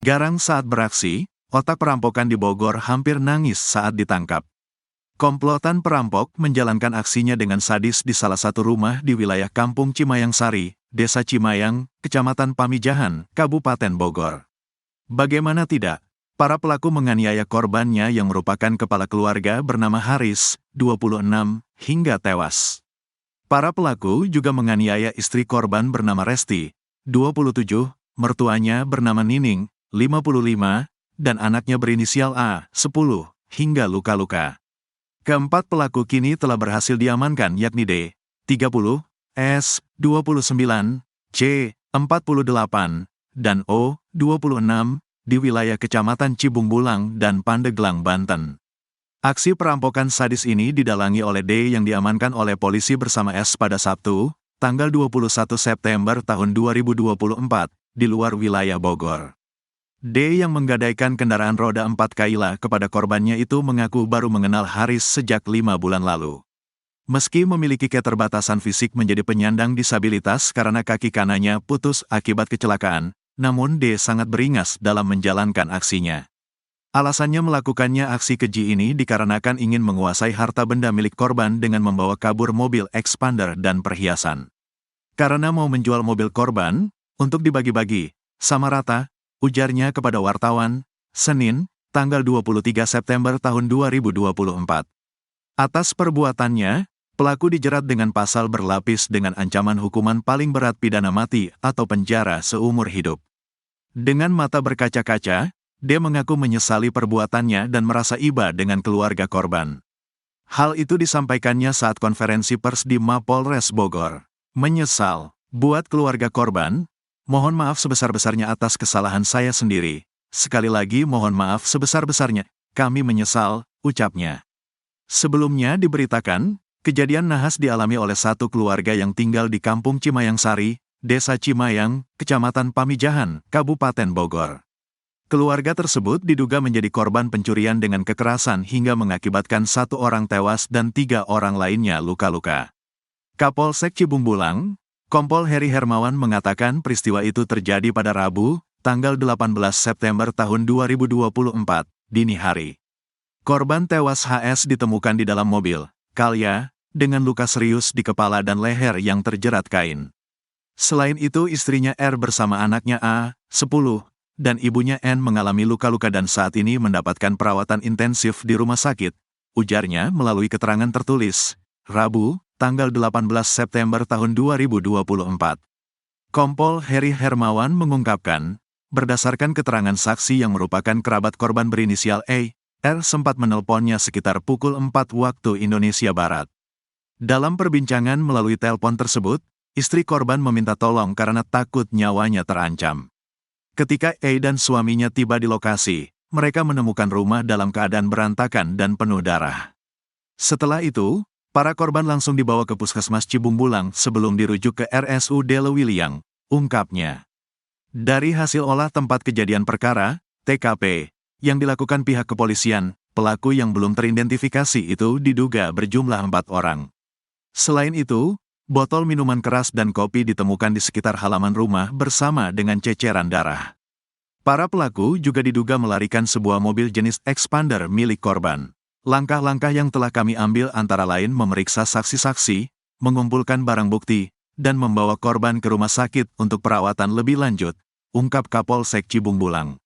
Garang saat beraksi, otak perampokan di Bogor hampir nangis saat ditangkap. Komplotan perampok menjalankan aksinya dengan sadis di salah satu rumah di wilayah Kampung Cimayang Sari, Desa Cimayang, Kecamatan Pamijahan, Kabupaten Bogor. Bagaimana tidak, para pelaku menganiaya korbannya yang merupakan kepala keluarga bernama Haris, 26, hingga tewas. Para pelaku juga menganiaya istri korban bernama Resti, 27, mertuanya bernama Nining, 55, dan anaknya berinisial A, 10, hingga luka-luka. Keempat pelaku kini telah berhasil diamankan yakni D, 30, S, 29, C, 48, dan O, 26, di wilayah Kecamatan Cibung Bulang dan Pandeglang, Banten. Aksi perampokan sadis ini didalangi oleh D yang diamankan oleh polisi bersama S pada Sabtu, tanggal 21 September tahun 2024, di luar wilayah Bogor. D yang menggadaikan kendaraan roda 4 Kaila kepada korbannya itu mengaku baru mengenal Haris sejak 5 bulan lalu. Meski memiliki keterbatasan fisik menjadi penyandang disabilitas karena kaki kanannya putus akibat kecelakaan, namun D sangat beringas dalam menjalankan aksinya. Alasannya melakukannya aksi keji ini dikarenakan ingin menguasai harta benda milik korban dengan membawa kabur mobil expander dan perhiasan. Karena mau menjual mobil korban, untuk dibagi-bagi, sama rata, ujarnya kepada wartawan, Senin, tanggal 23 September tahun 2024. Atas perbuatannya, pelaku dijerat dengan pasal berlapis dengan ancaman hukuman paling berat pidana mati atau penjara seumur hidup. Dengan mata berkaca-kaca, dia mengaku menyesali perbuatannya dan merasa iba dengan keluarga korban. Hal itu disampaikannya saat konferensi pers di Mapolres Bogor. Menyesal, buat keluarga korban, mohon maaf sebesar-besarnya atas kesalahan saya sendiri. Sekali lagi mohon maaf sebesar-besarnya, kami menyesal, ucapnya. Sebelumnya diberitakan, kejadian nahas dialami oleh satu keluarga yang tinggal di Kampung Cimayang Sari, Desa Cimayang, Kecamatan Pamijahan, Kabupaten Bogor. Keluarga tersebut diduga menjadi korban pencurian dengan kekerasan hingga mengakibatkan 1 orang tewas dan 3 orang lainnya luka-luka. Kapolsek Cibung Bulang, Kompol Heri Hermawan mengatakan peristiwa itu terjadi pada Rabu, tanggal 18 September tahun 2024, dini hari. Korban tewas HS ditemukan di dalam mobil, Calya, dengan luka serius di kepala dan leher yang terjerat kain. Selain itu istrinya R bersama anaknya A, 10, dan ibunya N mengalami luka-luka dan saat ini mendapatkan perawatan intensif di rumah sakit, ujarnya melalui keterangan tertulis, Rabu, tanggal 18 September tahun 2024. Kompol Heri Hermawan mengungkapkan, berdasarkan keterangan saksi yang merupakan kerabat korban berinisial E, R sempat menelponnya sekitar pukul 4 waktu Indonesia Barat. Dalam perbincangan melalui telepon tersebut, istri korban meminta tolong karena takut nyawanya terancam. Ketika E dan suaminya tiba di lokasi, mereka menemukan rumah dalam keadaan berantakan dan penuh darah. Setelah itu, para korban langsung dibawa ke Puskesmas Cibung Bulang sebelum dirujuk ke RSUD Lewiliang, ungkapnya. Dari hasil olah tempat kejadian perkara, TKP, yang dilakukan pihak kepolisian, pelaku yang belum teridentifikasi itu diduga berjumlah 4 orang. Selain itu, botol minuman keras dan kopi ditemukan di sekitar halaman rumah bersama dengan ceceran darah. Para pelaku juga diduga melarikan sebuah mobil jenis expander milik korban. Langkah-langkah yang telah kami ambil antara lain memeriksa saksi-saksi, mengumpulkan barang bukti, dan membawa korban ke rumah sakit untuk perawatan lebih lanjut, ungkap Kapolsek Cibung Bulang.